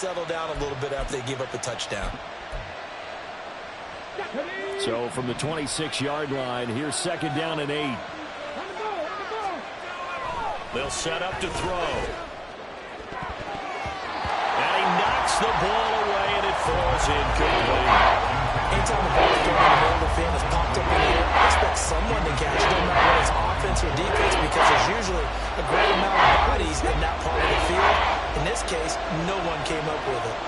settle down a little bit after they gave up a touchdown. So from the 26-yard line, here's second down and 8. They'll set up to throw. And he knocks the ball away, and it falls incomplete. Anytime the ball is thrown in the middle of the field, it's popped up in the air, expect someone to catch it, no matter whether it's offense or defense, because there's usually a great amount of bodies in that part of the field. In this case, no one came up with it.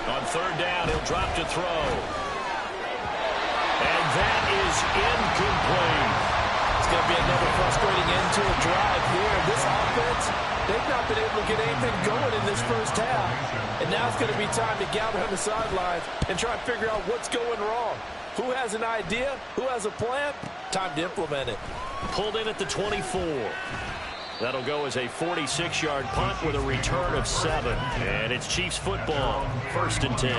On third down, he'll drop to throw. And that is incomplete. It's going to be another frustrating end to a drive here. This offense, they've not been able to get anything going in this first half. And now it's going to be time to gather on the sidelines and try and figure out what's going wrong. Who has an idea? Who has a plan? Time to implement it. Pulled in at the 24. That'll go as a 46-yard punt with a return of 7. And it's Chiefs football, 1st and 10.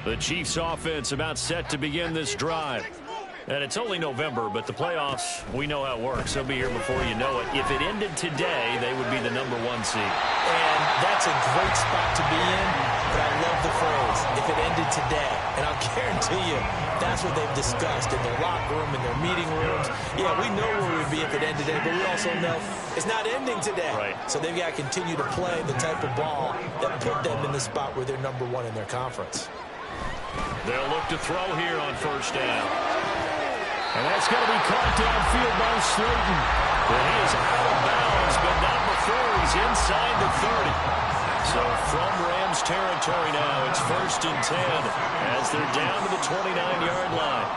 The Chiefs offense about set to begin this drive. And it's only November, but the playoffs, we know how it works. They'll be here before you know it. If it ended today, they would be the #1 seed. And that's a great spot to be in, but I love the phrase, if it ended today. And I'll guarantee you, that's what they've discussed in their locker room, in their meeting rooms. Yeah, we know where we'd be if it ended today, but we also know it's not ending today. Right. So they've got to continue to play the type of ball that put them in the spot where they're #1 in their conference. They'll look to throw here on first down. And that's going to be caught downfield by Slayton. But he is out of bounds, but not before he's inside the 30. So from Rams territory now, it's 1st and 10 as they're down to the 29-yard line.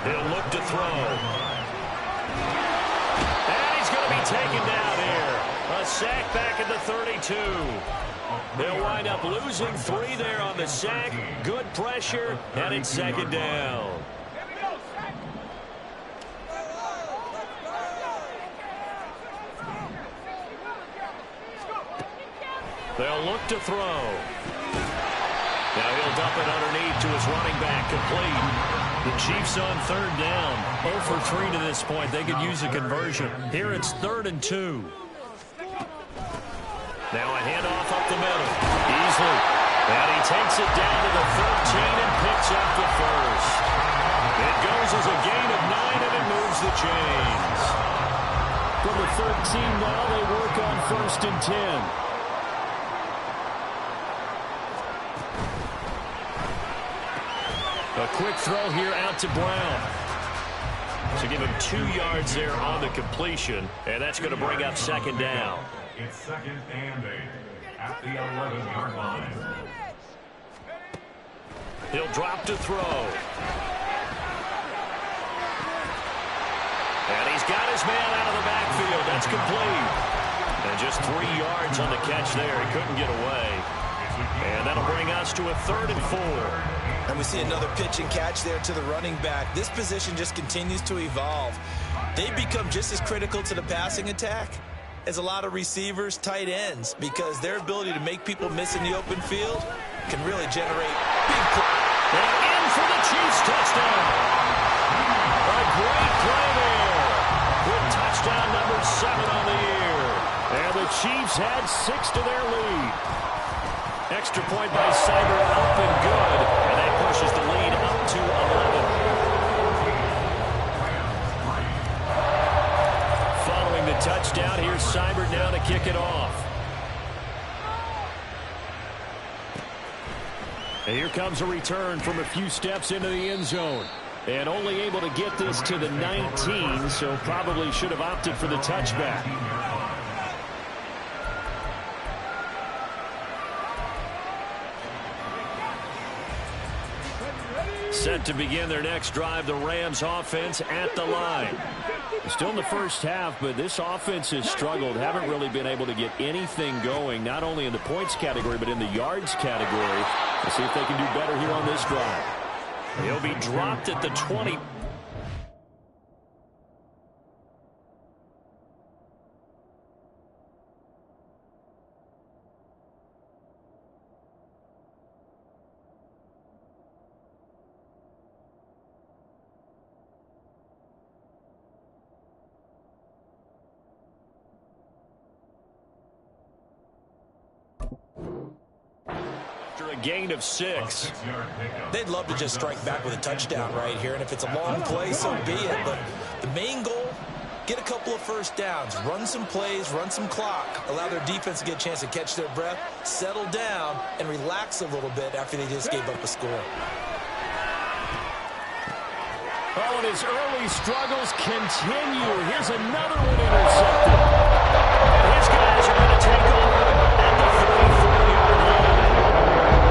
He'll look to throw. And he's going to be taken down here. A sack back at the 32. They'll wind up losing 3 there on the sack. Good pressure, and it's second down. They'll look to throw. Now he'll dump it underneath to his running back, complete. The Chiefs on third down. 0 for 3 to this point. They could use a conversion. Here it's 3rd and 2. Now a handoff up the middle. Easily. And he takes it down to the 13 and picks up the first. It goes as a gain of 9, and it moves the chains. From the 13 now, they work on 1st and 10. A quick throw here out to Brown. So give him 2 yards there on the completion, and that's going to bring up second down. It's 2nd and 8 at the 11-yard line. He'll drop to throw. And he's got his man out of the backfield. That's complete. And just 3 yards on the catch there. He couldn't get away. And that'll bring us to a 3rd and 4. And we see another pitch and catch there to the running back. This position just continues to evolve. They become just as critical to the passing attack as a lot of receivers, tight ends, because their ability to make people miss in the open field can really generate big plays. And in for the Chiefs touchdown. A great play there. With touchdown number 7 on the year. And the Chiefs had 6 to their lead. Extra point by Cyber up and good. And that pushes the lead up to 11. Following the touchdown, here's Cyber now to kick it off. And here comes a return from a few steps into the end zone. And only able to get this to the 19, so probably should have opted for the touchback. Set to begin their next drive, the Rams offense at the line. Still in the first half, but this offense has struggled. Haven't really been able to get anything going, not only in the points category, but in the yards category. Let's see if they can do better here on this drive. He'll be dropped at the 20. after a gain of 6. They'd love to just strike back with a touchdown right here, and if it's a long play, so be it. But the main goal, get a couple of first downs, run some plays, run some clock, allow their defense to get a chance to catch their breath, settle down, and relax a little bit after they just gave up a score. Oh, and his early struggles continue. Here's another one intercepted. His guys are going to take over at the 34-yard line.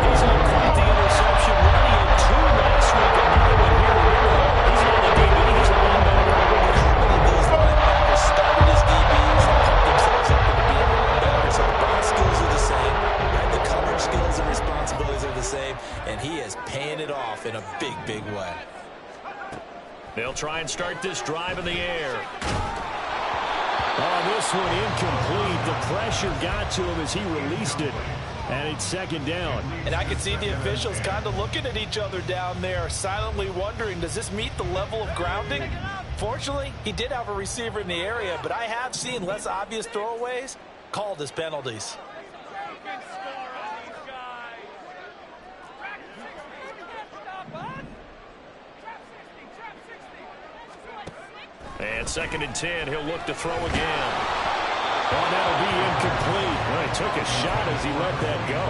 He's on quite the interception run. He had 2 last week. Another one here. Remember, he's not a DB. He's a linebacker. How many of these linebackers started as DBs and put themselves up into being linebackers? So the ball skills are the same, right? The coverage skills and responsibilities are the same, and he is paying it off in a big, big way. They'll try and start this drive in the air. Oh, this one incomplete. The pressure got to him as he released it. And it's 2nd down. And I can see the officials kind of looking at each other down there, silently wondering, does this meet the level of grounding? Fortunately, he did have a receiver in the area, but I have seen less obvious throwaways called as penalties. And 2nd and 10, he'll look to throw again. Oh, that'll be incomplete. Well, he took a shot as he let that go.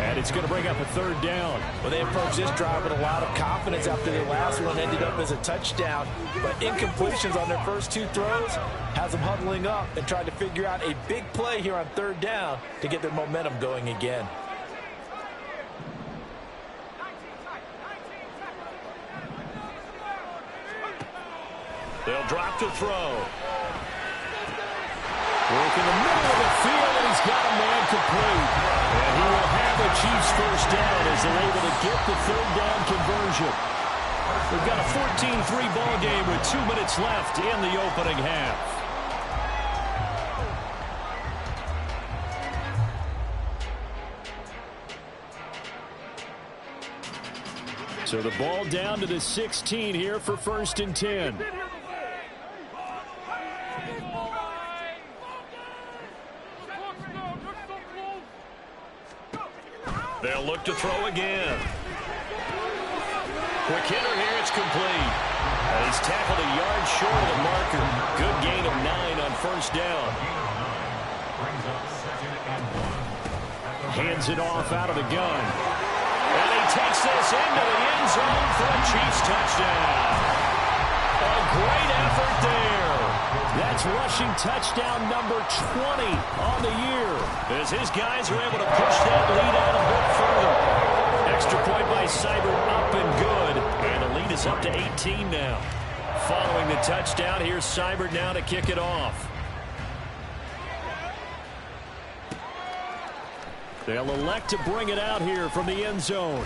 And it's going to bring up a 3rd down. Well, they approached this drive with a lot of confidence after their last one ended up as a touchdown. But incompletions on their first 2 throws has them huddling up and trying to figure out a big play here on 3rd down to get their momentum going again. They'll drop to throw. Work in the middle of the field, and he's got a man complete. And he will have the Chiefs first down as they're able to get the 3rd down conversion. We've got a 14-3 ball game with 2 minutes left in the opening half. So the ball down to the 16 here for 1st and 10. They'll look to throw again. Quick hitter here, it's complete. And he's tackled a yard short of the marker. Good gain of 9 on 1st down. Hands it off out of the gun. And he takes this into the end zone for a Chiefs touchdown. A great effort there. That's rushing touchdown number 20 on the year, as his guys are able to push that lead out a bit further. Extra point by Seibert, up and good. And the lead is up to 18 now. Following the touchdown, here's Seibert now to kick it off. They'll elect to bring it out here from the end zone.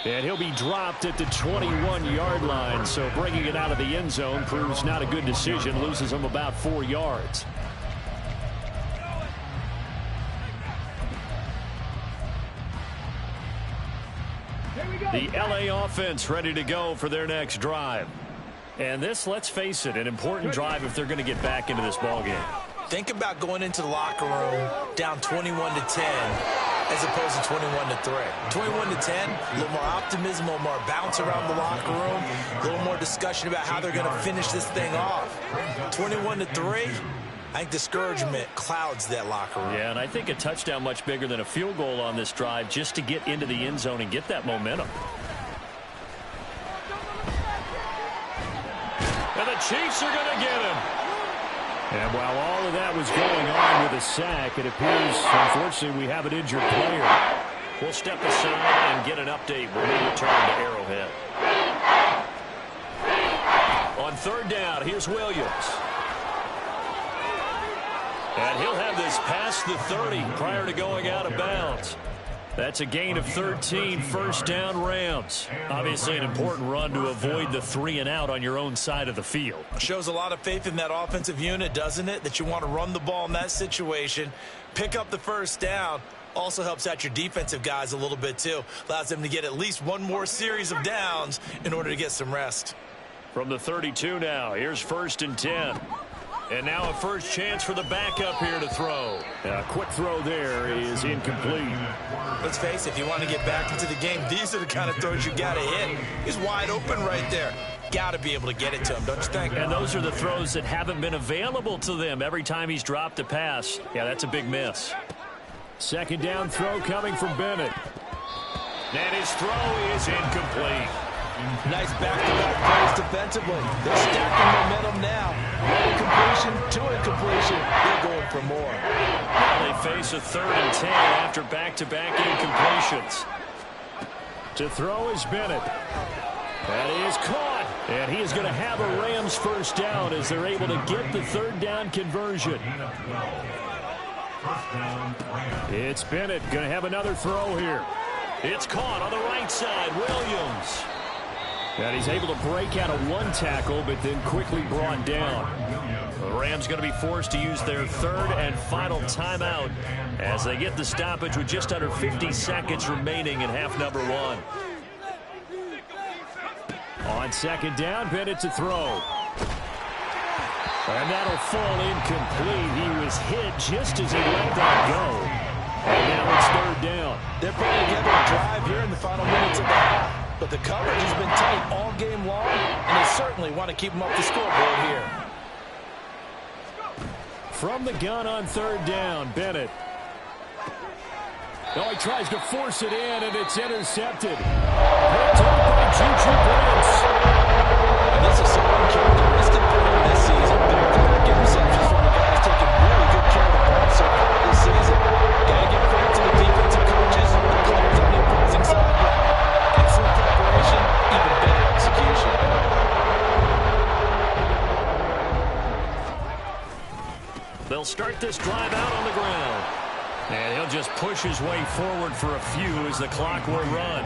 And he'll be dropped at the 21-yard line, so bringing it out of the end zone proves not a good decision, loses him about 4 yards. The LA offense ready to go for their next drive. And this, let's face it, an important drive if they're going to get back into this ballgame. Think about going into the locker room down 21-10 as opposed to 21-3. 21-10, a little more optimism, a little more bounce around the locker room, a little more discussion about how they're going to finish this thing off. 21-3, I think discouragement clouds that locker room. Yeah, and I think a touchdown much bigger than a field goal on this drive just to get into the end zone and get that momentum. And the Chiefs are going to get him. And while all of that was going on with a sack, it appears, unfortunately, we have an injured player. We'll step aside and get an update when we return to Arrowhead. On 3rd down, here's Williams. And he'll have this past the 30 prior to going out of bounds. That's a gain of 13, 1st down Rams. Obviously an important run to avoid the 3 and out on your own side of the field. Shows a lot of faith in that offensive unit, doesn't it? That you want to run the ball in that situation, pick up the 1st down. Also helps out your defensive guys a little bit too. Allows them to get at least one more series of downs in order to get some rest. From the 32 now, here's 1st and 10. And now a first chance for the backup here to throw. A quick throw there is incomplete. Let's face it, if you want to get back into the game, these are the kind of throws you got to hit. He's wide open right there. Got to be able to get it to him, don't you think? And those are the throws that haven't been available to them every time he's dropped a pass. Yeah, that's a big miss. Second down throw coming from Bennett. And his throw is incomplete. Nice back-to-back plays defensively. They're stacking momentum now. One completion, two incompletion. They're going for more. Now they face a 3rd and 10 after back-to-back incompletions. To throw is Bennett. That is caught. And he is going to have a Rams first down as they're able to get the 3rd down conversion. It's Bennett going to have another throw here. It's caught on the right side. Williams. And he's able to break out of one tackle, but then quickly brought down. The Rams going to be forced to use their 3rd and final timeout as they get the stoppage with just under 50 seconds remaining in half number 1. On second down, Bennett to throw. And that'll fall incomplete. He was hit just as he let that go. And now it's 3rd down. They're putting together a drive here in the final minutes of the half. But the coverage has been tight all game long, and they certainly want to keep them up the scoreboard here. From the gun on 3rd down, Bennett. Oh, he tries to force it in, and it's intercepted. Picked up by Juju Brents. And this is so uncharacteristic for him this season. Back-to-back interceptions from the guys taking really good care of the ball so far this season. Got to give credit to the defensive coaches, the players on the opposing side. Excellent preparation, even better execution. They'll start this drive out on the ground. And he'll just push his way forward for a few as the clock will run.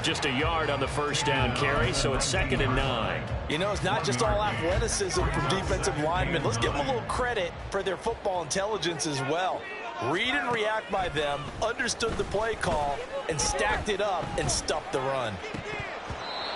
Just a yard on the first down carry, so it's 2nd and 9. You know, it's not just all athleticism from defensive linemen. Let's give them a little credit for their football intelligence as well. Read and react by them, understood the play call, and stacked it up and stuffed the run.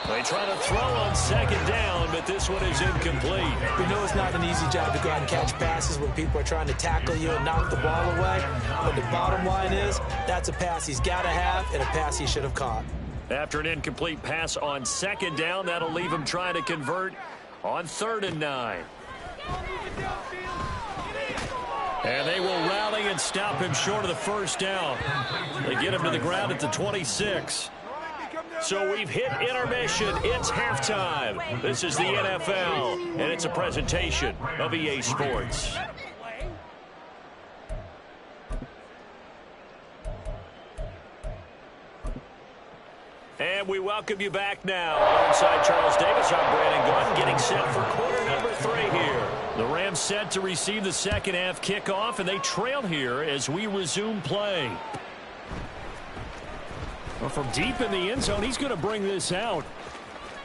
They try to throw on 2nd down, but this one is incomplete. We know it's not an easy job to go out and catch passes when people are trying to tackle you and knock the ball away. But the bottom line is, that's a pass he's got to have and a pass he should have caught. After an incomplete pass on 2nd down, that'll leave him trying to convert on 3rd and 9. And they will rally and stop him short of the first down. They get him to the ground at the 26. So we've hit intermission. It's halftime. This is the NFL, and it's a presentation of EA Sports. And we welcome you back now. Alongside Charles Davis, I'm Brandon Gaudin, getting set for quarter number 3 here. The Rams set to receive the second half kickoff, and they trail here as we resume play. Well, from deep in the end zone, he's going to bring this out.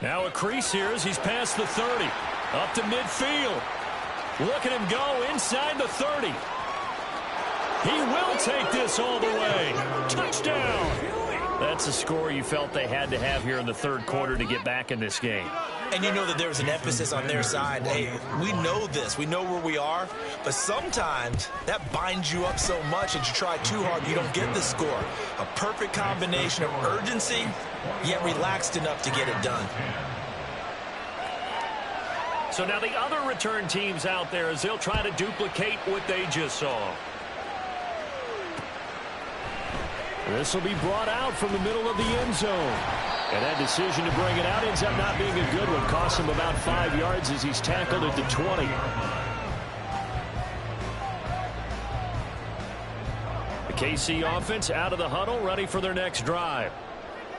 Now a crease here as he's past the 30. Up to midfield. Look at him go inside the 30. He will take this all the way. Touchdown. That's a score you felt they had to have here in the 3rd quarter to get back in this game. And you know that there was an emphasis on their side. Hey, we know this. We know where we are. But sometimes that binds you up so much that you try too hard, you don't get the score. A perfect combination of urgency, yet relaxed enough to get it done. So now the other return teams out there as they'll try to duplicate what they just saw. This will be brought out from the middle of the end zone. And that decision to bring it out ends up not being a good one. Costs him about 5 yards as he's tackled at the 20. The KC offense out of the huddle, ready for their next drive.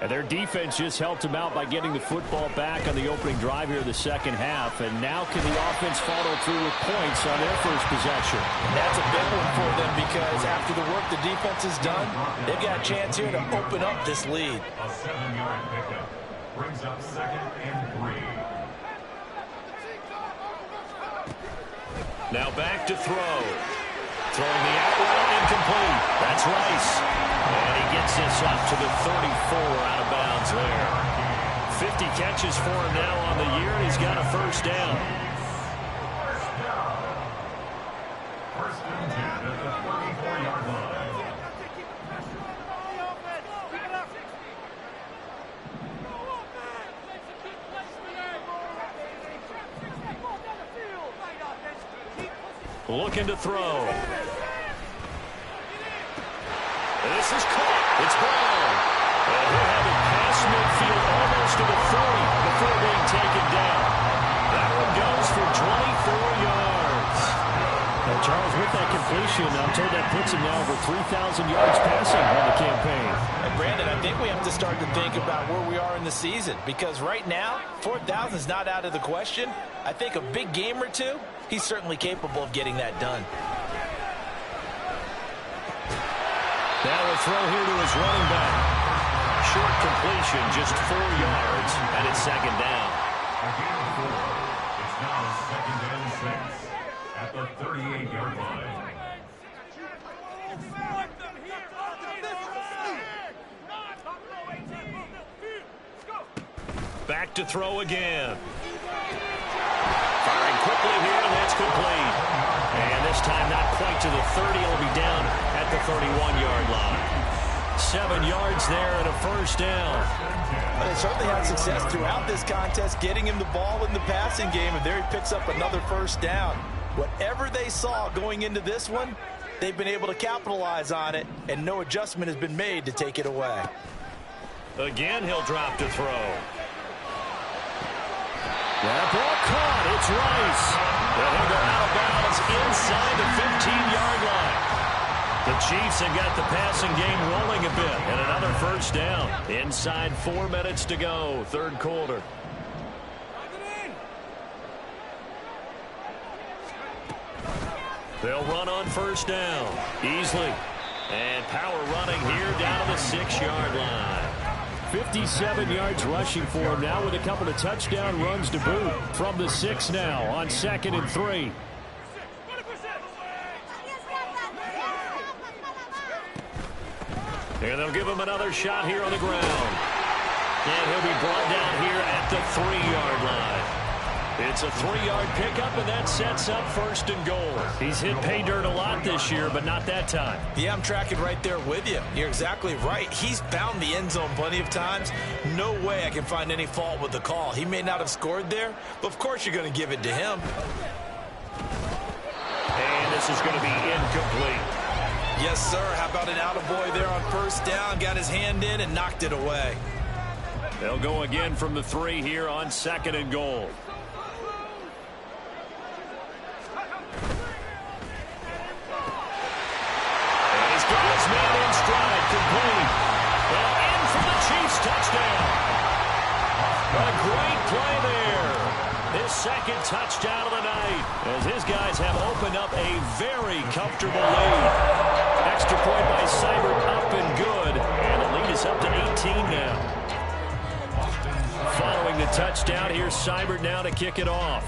And their defense just helped them out by getting the football back on the opening drive here in the second half. And now can the offense follow through with points on their first possession? That's a big one for them because after the work the defense has done, they've got a chance here to open up this lead. A 7-yard pickup brings up 2nd and 3. Now back to throw. Throwing the out route incomplete. That's Rice. And he gets this up to the 34 out of bounds there. 50 catches for him now on the year, and he's got a first down. Looking to throw. This is caught. It's Brown. And he'll have it past midfield almost to the 40 before being taken down. That one goes for 24 yards. And Charles, with that completion, I'm told that puts him now over 3,000 yards passing on the campaign. And Brandon, I think we have to start to think about where we are in the season, because right now, 4,000 is not out of the question. I think a big game or two, he's certainly capable of getting that done. Now a throw here to his running back. Short completion, just 4 yards, and it's second down. A gain of 4. It's now second and 6 at the 38-yard line. Back to throw again. Firing quickly here, and that's complete. And this time not quite to the 30. It'll be down at the 31-yard line. 7 yards there and a first down. But they certainly had success throughout this contest, getting him the ball in the passing game, and there he picks up another first down. Whatever they saw going into this one, they've been able to capitalize on it, and no adjustment has been made to take it away. Again, he'll drop to throw. That ball caught. It's Rice. And he'll go out of bounds inside the 15-yard line. The Chiefs have got the passing game rolling a bit, and another first down. Inside 4 minutes to go, third quarter. They'll run on first down. Easley. And power running here down to the 6-yard line. 57 yards rushing for him now with a couple of touchdown runs to boot. From the 6 now on 2nd and 3. And they'll give him another shot here on the ground. And he'll be brought down here at the 3-yard line. It's a 3-yard pickup, and that sets up 1st and goal. He's hit pay dirt a lot this year, but not that time. Yeah, I'm tracking right there with you. You're exactly right. He's found the end zone plenty of times. No way I can find any fault with the call. He may not have scored there, but of course you're going to give it to him. And this is going to be incomplete. Yes, sir. How about an attaboy there on first down? Got his hand in and knocked it away. They'll go again from the 3 here on 2nd and goal. Man in stride, complete. And in for the Chiefs touchdown. A great play there. His 2nd touchdown of the night, as his guys have opened up a very comfortable lead. Extra point by Seibert, up and good. And the lead is up to 18 now. Following the touchdown, here's Seibert now to kick it off.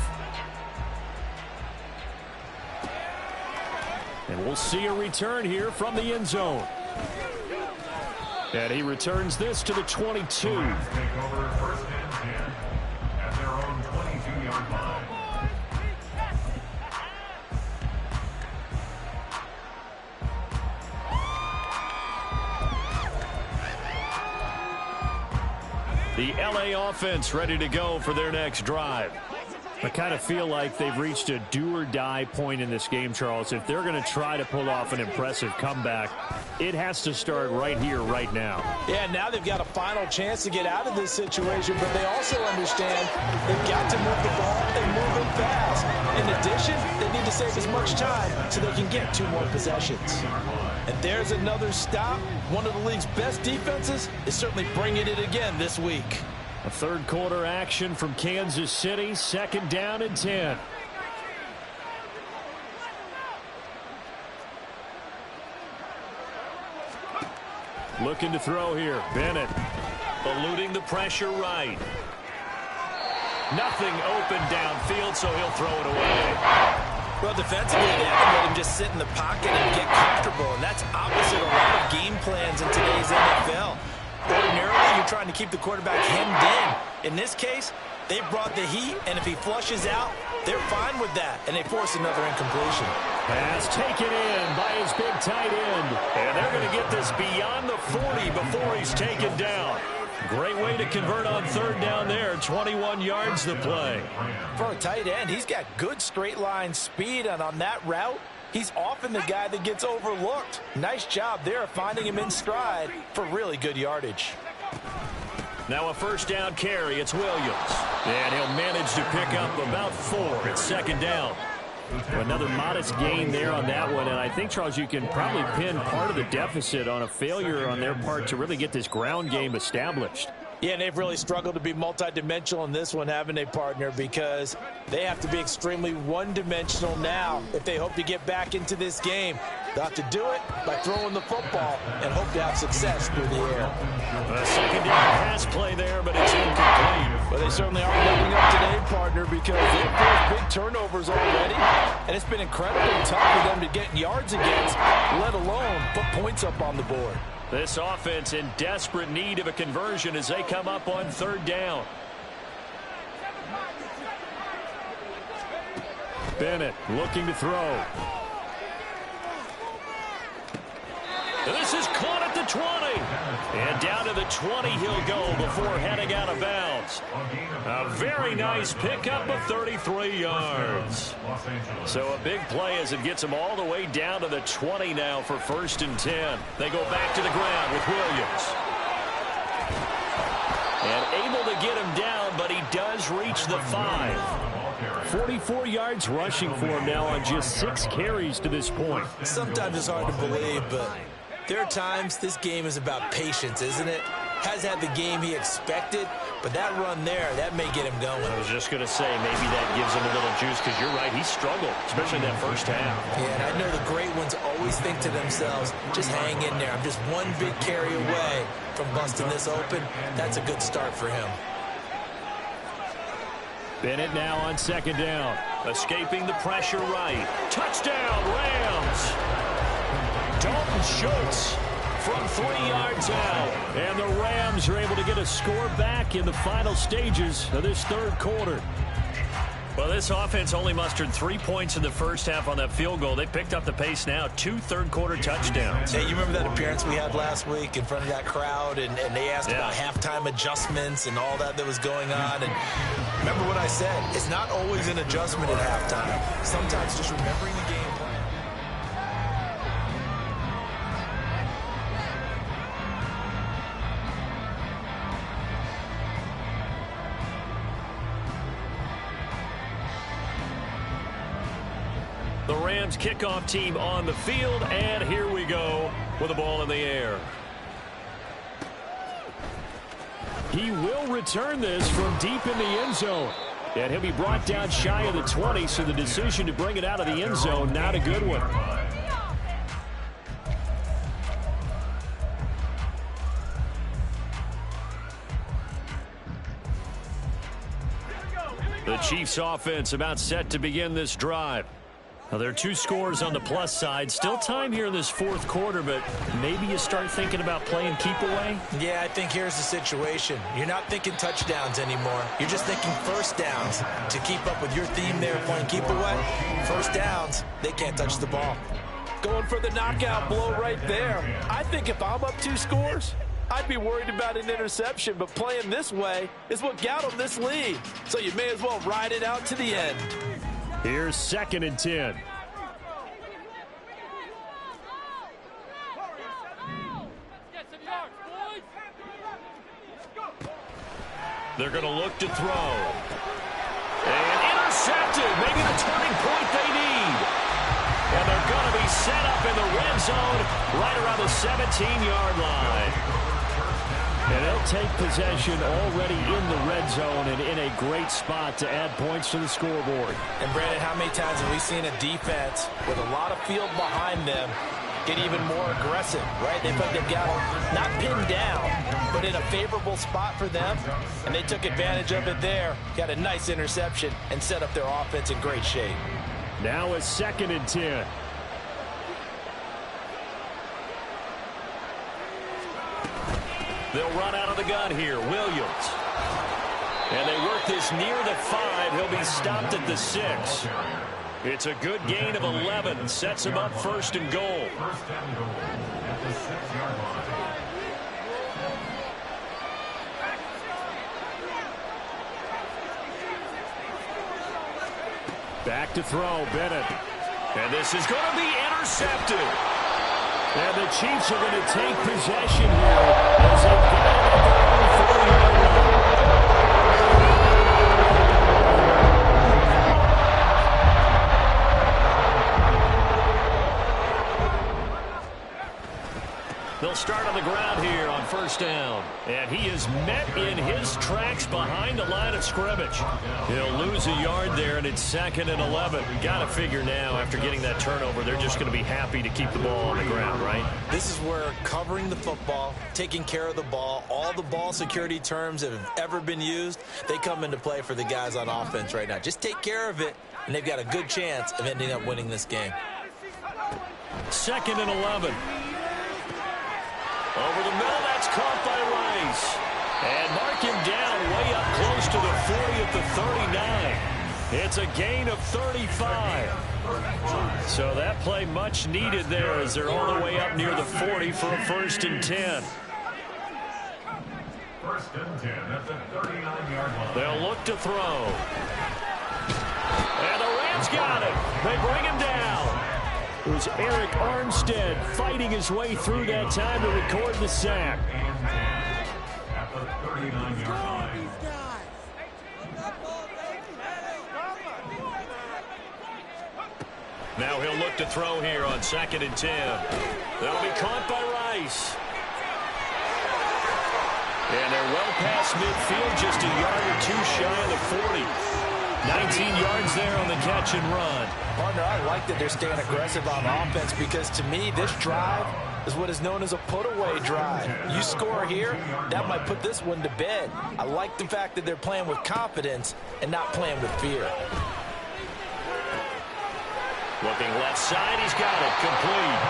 And we'll see a return here from the end zone. And he returns this to the 22. Take over 1st and 10 at their own 22-yard line. The LA offense ready to go for their next drive. I kind of feel like they've reached a do-or-die point in this game, Charles. If they're going to try to pull off an impressive comeback, it has to start right here, right now. Yeah, now they've got a final chance to get out of this situation, but they also understand they've got to move the ball and move it fast. In addition, they need to save as much time so they can get 2 more possessions. And there's another stop. One of the league's best defenses is certainly bringing it again this week. A third quarter action from Kansas City, 2nd down and 10. Looking to throw here, Bennett. Eluding the pressure right. Nothing open downfield, so he'll throw it away. Well, defensively, they haven't let him just sit in the pocket and get comfortable, and that's opposite a lot of game plans in today's NFL. Ordinarily, you're trying to keep the quarterback hemmed in. In this case, they brought the heat, and if he flushes out, they're fine with that, and they force another incompletion. Pass taken in by his big tight end. And they're going to get this beyond the 40 before he's taken down. Great way to convert on third down there. 21 yards to play. For a tight end, he's got good straight line speed, and on that route, he's often the guy that gets overlooked. Nice job there finding him in stride for really good yardage. Now a first down carry. It's Williams. And he'll manage to pick up about 4. It's second down. Another modest gain there on that one. And I think, Charles, you can probably pin part of the deficit on a failure on their part to really get this ground game established. Yeah, and they've really struggled to be multidimensional in this one, haven't they, partner? Because they have to be extremely one-dimensional now if they hope to get back into this game. They'll have to do it by throwing the football and hope to have success through the air. A second down pass play there, but it's incomplete. Well, they certainly aren't living up today, partner, because they've forced big turnovers already, and it's been incredibly tough for them to get yards against, let alone put points up on the board. This offense in desperate need of a conversion as they come up on third down. Bennett looking to throw. This is caught at the 20. And down to the 20 he'll go before heading out of bounds. A very nice pickup of 33 yards. So a big play as it gets them all the way down to the 20 now for 1st and 10. They go back to the ground with Williams. And able to get him down, but he does reach the 5. 44 yards rushing for him now on just 6 carries to this point. Sometimes it's hard to believe, but there are times this game is about patience, isn't it? Has had the game he expected, but that run there, that may get him going. I was just going to say, maybe that gives him a little juice, because you're right, he struggled, especially that first half. Yeah, and I know the great ones always think to themselves, just hang in there. I'm just one big carry away from busting this open. That's a good start for him. Bennett now on second down. Escaping the pressure right. Touchdown, Rams! Dalton Schultz from 3 yards out. And the Rams are able to get a score back in the final stages of this third quarter. Well, this offense only mustered 3 points in the first half on that field goal. They picked up the pace now. 2 third-quarter touchdowns. Hey, you remember that appearance we had last week in front of that crowd, and they asked about halftime adjustments and all that was going on. And remember what I said. It's not always an adjustment at halftime. Sometimes just remembering the game plan. The Rams kickoff team on the field, and here we go with the ball in the air. He will return this from deep in the end zone. And he'll be brought down shy of the 20, so the decision to bring it out of the end zone, not a good one. The Chiefs offense about set to begin this drive. Now, there are 2 scores on the plus side. Still time here in this fourth quarter, but maybe you start thinking about playing keep away? Yeah, I think here's the situation. You're not thinking touchdowns anymore. You're just thinking first downs. To keep up with your theme there playing keep away, first downs, they can't touch the ball. Going for the knockout blow right there. I think if I'm up 2 scores, I'd be worried about an interception, but playing this way is what got them this lead. So you may as well ride it out to the end. Here's 2nd and 10. They're going to look to throw. And intercepted. Maybe the turning point they need. And they're going to be set up in the red zone right around the 17-yard line. And they'll take possession already in the red zone and in a great spot to add points to the scoreboard. And, Brandon, how many times have we seen a defense with a lot of field behind them get even more aggressive, right? They've got them not pinned down, but in a favorable spot for them, and they took advantage of it there, got a nice interception, and set up their offense in great shape. Now it's 2nd and 10. They'll run out of the gun here. Williams. And they work this near the 5. He'll be stopped at the 6. It's a good gain of 11. Sets him up 1st and goal. Back to throw, Bennett. And this is going to be intercepted. And the Chiefs are going to take possession here as they get it at their own 40-yard line. They'll start on the ground here on first down. And he is met in his tracks behind the line of scrimmage. He'll lose a yard there, and it's 2nd and 11. Got to figure now, after getting that turnover, they're just going to be happy to keep the ball on the ground, right? This is where covering the football, taking care of the ball, all the ball security terms that have ever been used, they come into play for the guys on offense right now. Just take care of it, and they've got a good chance of ending up winning this game. 2nd and 11. Over the middle, that's caught by Rice. And mark him down way up close to the 40 at the 39. It's a gain of 35. So that play much needed there as they're all the way up near the 40 for a 1st and 10. 1st and 10 at the 39-yard line. They'll look to throw. And the Rams got him. They bring him down. It was Eric Armstead fighting his way through that time to record the sack. At the 39-yard line. Now he'll look to throw here on 2nd and 10. That'll be caught by Rice. And they're well past midfield, just a yard or two shy of the 40. 19 yards there on the catch and run. Partner, I like that they're staying aggressive on offense because, to me, this drive is what is known as a put-away drive. You score here, that might put this one to bed. I like the fact that they're playing with confidence and not playing with fear. Looking left side, he's got it complete.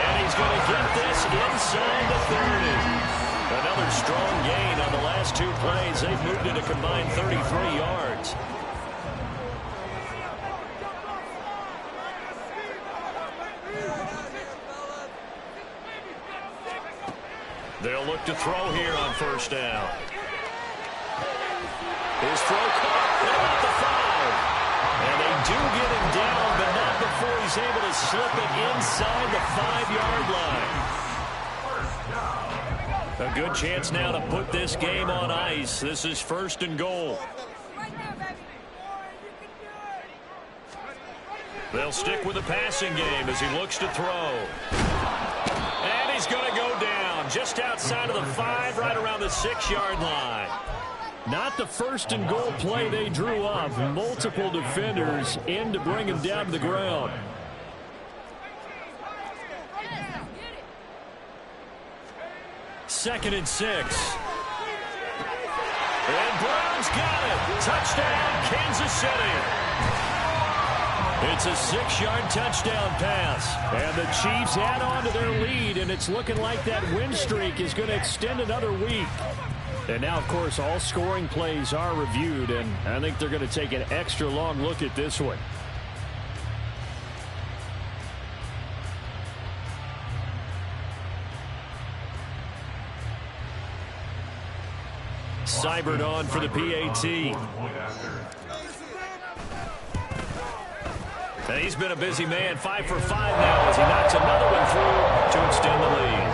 And he's going to get this inside the 30. Another strong gain on the last two plays. They've moved it a combined 33 yards. They'll look to throw here on first down. His throw caught at the 5. And they do get him down, but not before he's able to slip it inside the 5-yard line. A good chance now to put this game on ice. This is 1st and goal. They'll stick with the passing game as he looks to throw. And he's going to go down just outside of the 5, right around the 6-yard line. Not the 1st and goal play they drew up. Multiple defenders in to bring him down to the ground. Second and 6. And Brown's got it. Touchdown, Kansas City. It's a 6-yard touchdown pass. And the Chiefs add on to their lead, and it's looking like that win streak is going to extend another week. And now, of course, all scoring plays are reviewed, and I think they're going to take an extra long look at this one. Seibert on for the PAT. And he's been a busy man, 5 for 5 now as he knocks another one through to extend the lead.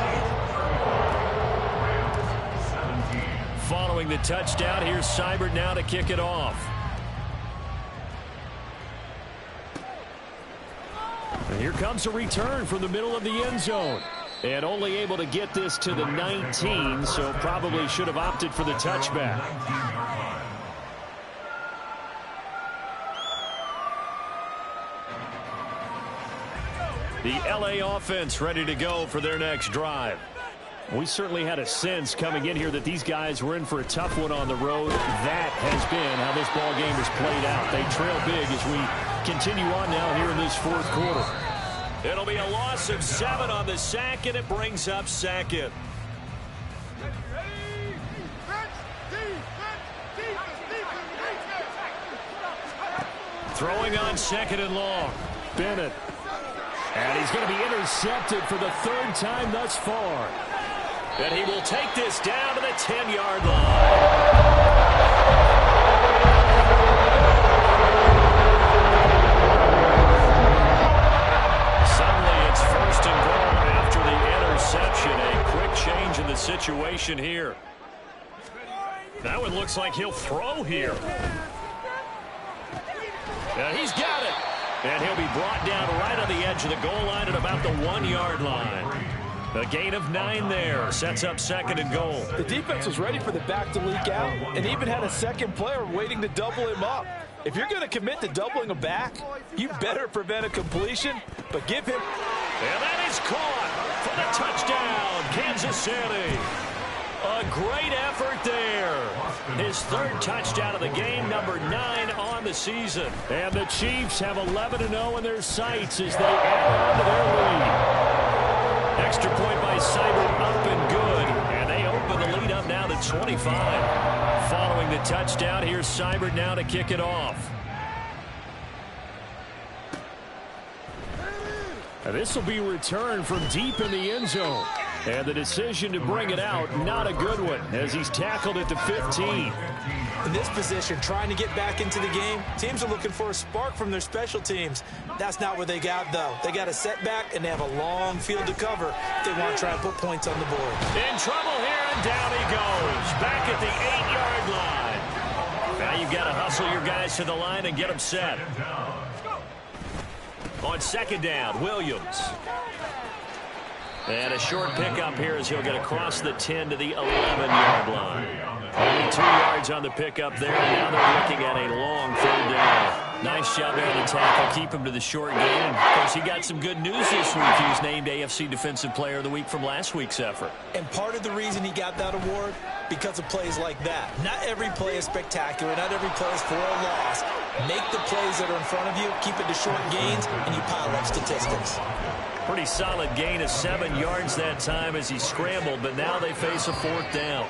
Following the touchdown, here's Seibert now to kick it off. And here comes a return from the middle of the end zone. And only able to get this to the 19, so probably should have opted for the touchback. The LA offense ready to go for their next drive. We certainly had a sense coming in here that these guys were in for a tough one on the road. That has been how this ball game has played out. They trail big as we continue on now here in this 4th quarter. It'll be a loss of 7 on the sack, and it brings up 2nd. Throwing on 2nd and long. Bennett. And he's going to be intercepted for the 3rd time thus far. And he will take this down to the 10-yard line. 2nd situation here. That one looks like he'll throw here. And he's got it. And he'll be brought down right on the edge of the goal line at about the 1-yard line. A gain of 9 there. Sets up 2nd and goal. The defense was ready for the back to leak out and even had a second player waiting to double him up. If you're going to commit to doubling a back, you better prevent a completion, but give him. And that is caught for the touchdown, Kansas City. A great effort there. His 3rd touchdown of the game, number 9 on the season. And the Chiefs have 11-0 in their sights as they add on to their lead. Extra point by Seibert, up and good. And they open the lead up now to 25. Following the touchdown, here's Seibert now to kick it off. And this will be returned from deep in the end zone. And the decision to bring it out, not a good one, as he's tackled at the 15. In this position, trying to get back into the game, teams are looking for a spark from their special teams. That's not what they got, though. They got a setback, and they have a long field to cover if they want to try and put points on the board. In trouble here, and down he goes. Back at the 8-yard line. Now you've got to hustle your guys to the line and get them set. On 2nd down, Williams. And a short pickup here as he'll get across the 10 to the 11-yard line. Only 2 yards on the pickup there, and now they're looking at a long 3rd down. Nice job there on the tackle. Keep him to the short game. Of course, he got some good news this week. He was named AFC Defensive Player of the Week from last week's effort. And part of the reason he got that award, because of plays like that. Not every play is spectacular. Not every play is for a loss. Make the plays that are in front of you, keep it to short gains, and you pile up statistics. Pretty solid gain of 7 yards that time as he scrambled, but now they face a 4th down.